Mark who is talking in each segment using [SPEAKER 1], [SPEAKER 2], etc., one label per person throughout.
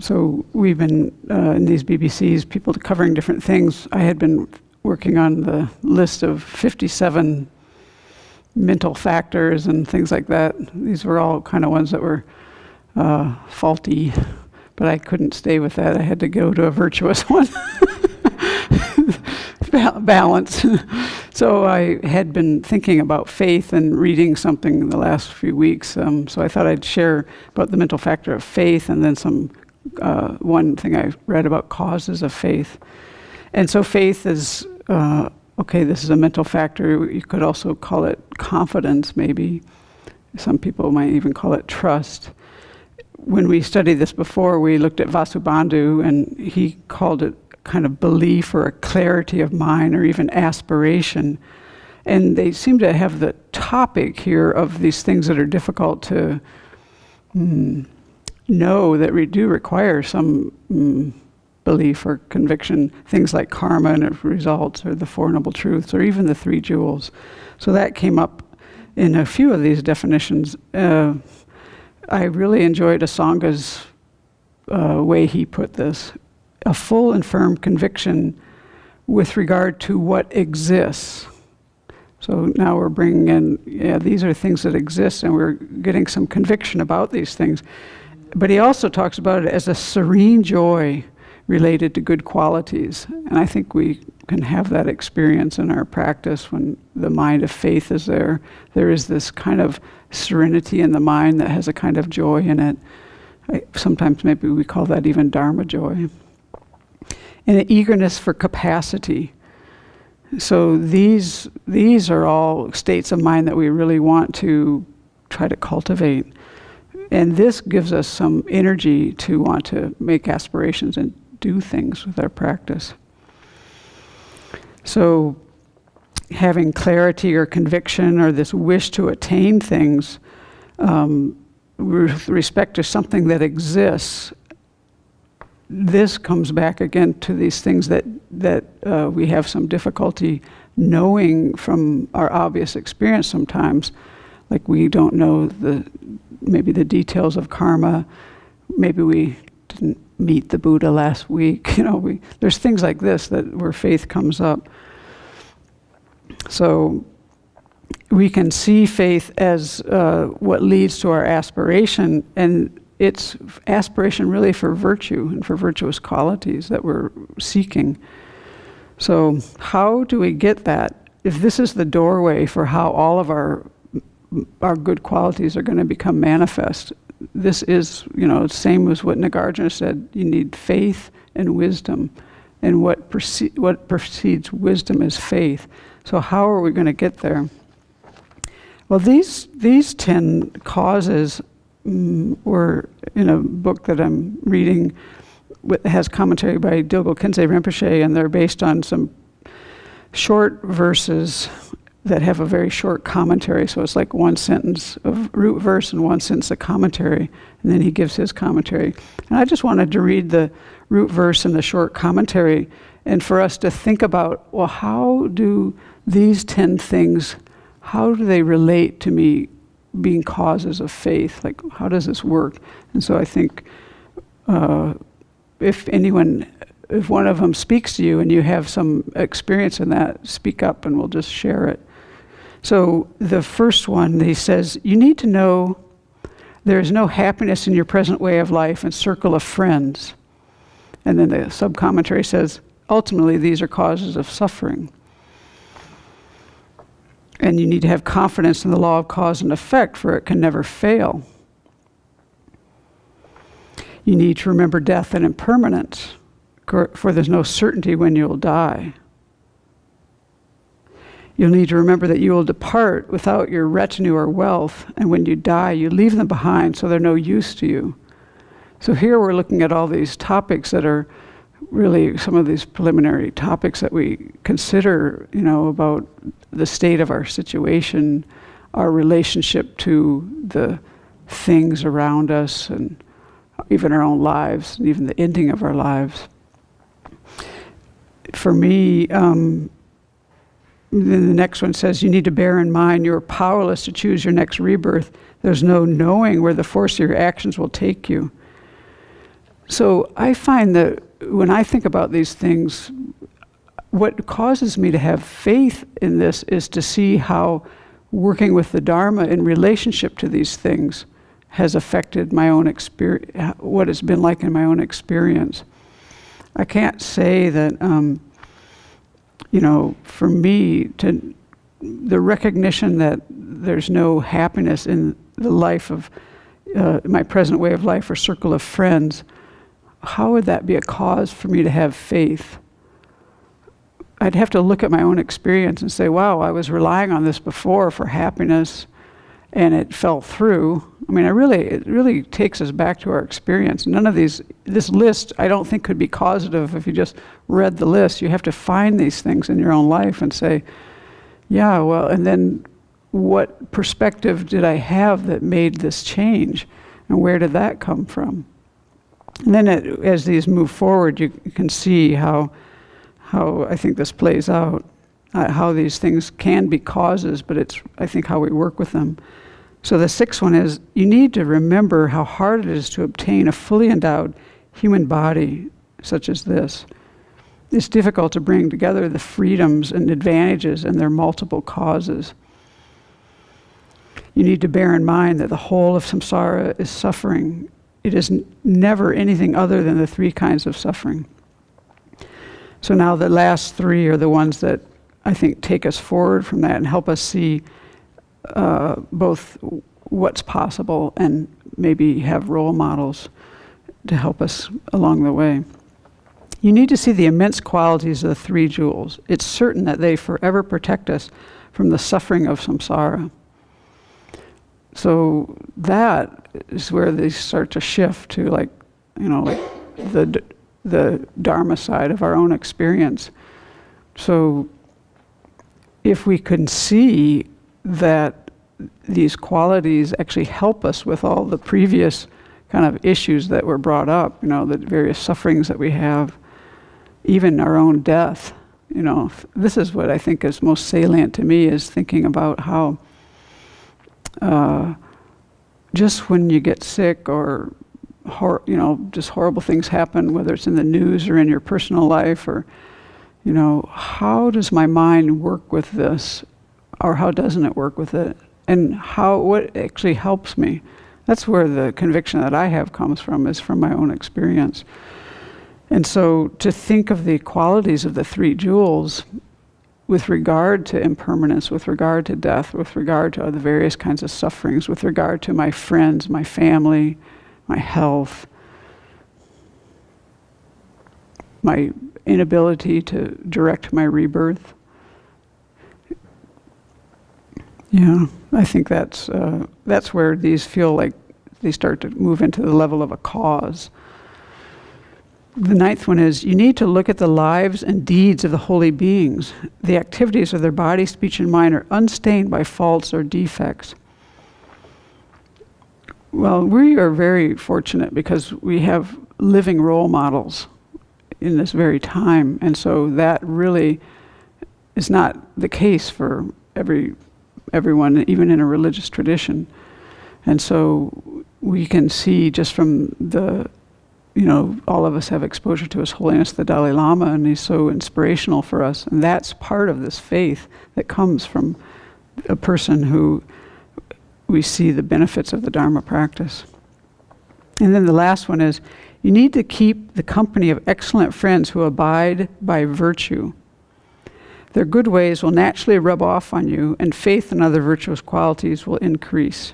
[SPEAKER 1] So we've been, in these BBCs, people covering different things. I had been working on the list of 57 mental factors and things like that. These were all kind of ones that were faulty, but I couldn't stay with that. I had to go to a virtuous one. Balance. So I had been thinking about faith and reading something in the last few weeks. So I thought I'd share about the mental factor of faith, and then one thing I read about causes of faith. And so faith is, this is a mental factor. You could also call it confidence, maybe. Some people might even call it trust. When we studied this before, we looked at Vasubandhu, and he called it kind of belief or a clarity of mind or even aspiration. And they seem to have the topic here of these things that are difficult to know, that we do require some belief or conviction, things like karma and results, or the Four Noble Truths, or even the Three Jewels. So that came up in a few of these definitions. I really enjoyed Asanga's way he put this. A full and firm conviction with regard to what exists. So now we're bringing in, these are things that exist, and we're getting some conviction about these things. But he also talks about it as a serene joy related to good qualities. And I think we can have that experience in our practice when the mind of faith is there. There is this kind of serenity in the mind that has a kind of joy in it. Sometimes maybe we call that even Dharma joy. And an eagerness for capacity. So these are all states of mind that we really want to try to cultivate. And this gives us some energy to want to make aspirations and do things with our practice. So having clarity or conviction or this wish to attain things with respect to something that exists, this comes back again to these things that we have some difficulty knowing from our obvious experience sometimes. Like we don't know maybe the details of karma. Maybe we didn't meet the Buddha last week. There's things like this where faith comes up. So we can see faith as what leads to our aspiration, and it's aspiration really for virtue and for virtuous qualities that we're seeking. So how do we get that? If this is the doorway for how all of our good qualities are going to become manifest, this is, same as what Nagarjuna said, you need faith and wisdom. And what precedes wisdom is faith. So how are we going to get there? Well, these 10 causes were in a book that I'm reading. It has commentary by Dilgo Khyentse Rinpoche, and they're based on some short verses that have a very short commentary. So it's like one sentence of root verse and one sentence of commentary, and then he gives his commentary. And I just wanted to read the root verse and the short commentary, and for us to think about, well, how do these 10 things, how do they relate to me being causes of faith? Like, how does this work? And so I think if one of them speaks to you and you have some experience in that, speak up and we'll just share it. So the first one, he says, you need to know there is no happiness in your present way of life and circle of friends. And then the sub-commentary says, ultimately these are causes of suffering. And you need to have confidence in the law of cause and effect, for it can never fail. You need to remember death and impermanence, for there's no certainty when you'll die. You'll need to remember that you will depart without your retinue or wealth, and when you die, you leave them behind, so they're no use to you. So here we're looking at all these topics that are really some of these preliminary topics that we consider, about the state of our situation, our relationship to the things around us, and even our own lives, and even the ending of our lives. For me, then the next one says, you need to bear in mind you're powerless to choose your next rebirth. There's no knowing where the force of your actions will take you. So I find that when I think about these things, what causes me to have faith in this is to see how working with the Dharma in relationship to these things has affected my own experience, what it's been like in my own experience. I can't say that, for me, the recognition that there's no happiness in the life of my present way of life or circle of friends, how would that be a cause for me to have faith? I'd have to look at my own experience and say, wow, I was relying on this before for happiness and it fell through. I mean, it really takes us back to our experience. None of this list, I don't think could be causative if you just read the list. You have to find these things in your own life and say, yeah, well, and then what perspective did I have that made this change? And where did that come from? And then as these move forward, you can see how I think this plays out, how these things can be causes, but it's, I think, how we work with them. So the sixth one is, you need to remember how hard it is to obtain a fully endowed human body such as this. It's difficult to bring together the freedoms and advantages and their multiple causes. You need to bear in mind that the whole of samsara is suffering. It is never anything other than the three kinds of suffering. So now the last three are the ones that I think take us forward from that and help us see both what's possible and maybe have role models to help us along the way. You need to see the immense qualities of the three jewels. It's certain that they forever protect us from the suffering of samsara. So that is where they start to shift to like the Dharma side of our own experience. So if we can see that these qualities actually help us with all the previous kind of issues that were brought up, the various sufferings that we have, even our own death, this is what I think is most salient to me, is thinking about how just when you get sick or just horrible things happen, whether it's in the news or in your personal life, or how does my mind work with this, or how doesn't it work with it, and what actually helps me. That's where the conviction that I have comes from, is from my own experience. And so to think of the qualities of the three jewels with regard to impermanence, with regard to death, with regard to the various kinds of sufferings, with regard to my friends, my family, my health, my inability to direct my rebirth. Yeah, I think that's where these feel like they start to move into the level of a cause. The ninth one is, you need to look at the lives and deeds of the holy beings. The activities of their body, speech, and mind are unstained by faults or defects. Well, we are very fortunate because we have living role models in this very time, and so that really is not the case for everyone, even in a religious tradition. And so we can see just from all of us have exposure to His Holiness the Dalai Lama, and he's so inspirational for us. And that's part of this faith that comes from a person who we see the benefits of the Dharma practice. And then the last one is, you need to keep the company of excellent friends who abide by virtue. Their good ways will naturally rub off on you, and faith and other virtuous qualities will increase.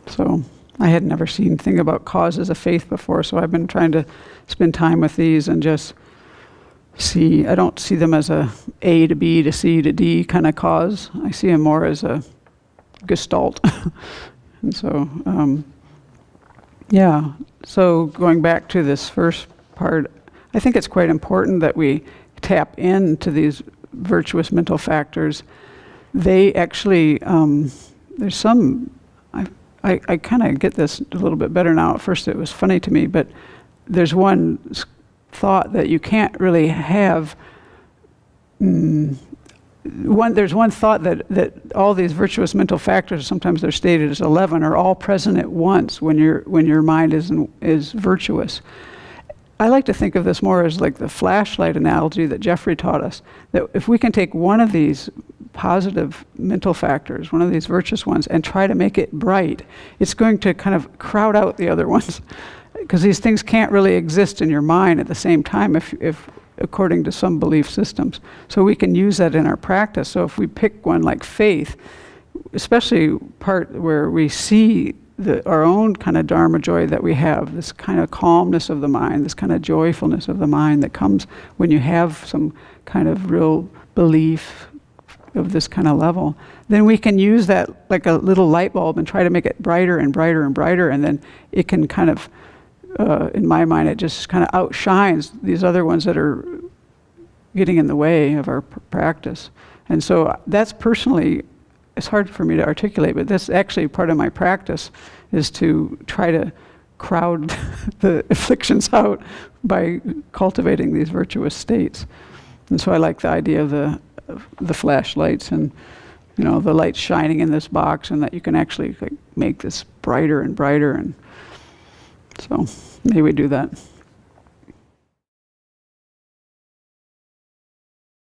[SPEAKER 1] So I had never seen anything about causes of faith before, so I've been trying to spend time with these and just see. I don't see them as A to B to C to D kind of cause. I see them more as a gestalt. And so, so going back to this first part, I think it's quite important that we tap into these virtuous mental factors. They actually, there's some, I kind of get this a little bit better now. At first it was funny to me, but there's one thought that you can't really have there's one thought that all these virtuous mental factors, sometimes they're stated as 11, are all present at once when your mind is virtuous. I like to think of this more as like the flashlight analogy that Jeffrey taught us, that if we can take one of these positive mental factors, one of these virtuous ones, and try to make it bright, it's going to kind of crowd out the other ones, because these things can't really exist in your mind at the same time if according to some belief systems. So we can use that in our practice. So if we pick one like faith, especially part where we see our own kind of dharma joy that we have, this kind of calmness of the mind, this kind of joyfulness of the mind that comes when you have some kind of real belief of this kind of level, then we can use that like a little light bulb and try to make it brighter and brighter and brighter, and then it can kind of, in my mind, it just kind of outshines these other ones that are getting in the way of our practice. And so that's personally, it's hard for me to articulate, but that's actually part of my practice, is to try to crowd the afflictions out by cultivating these virtuous states. And so I like the idea of the flashlights and, you know, the light shining in this box, and that you can actually like make this brighter and brighter. And so maybe we do that.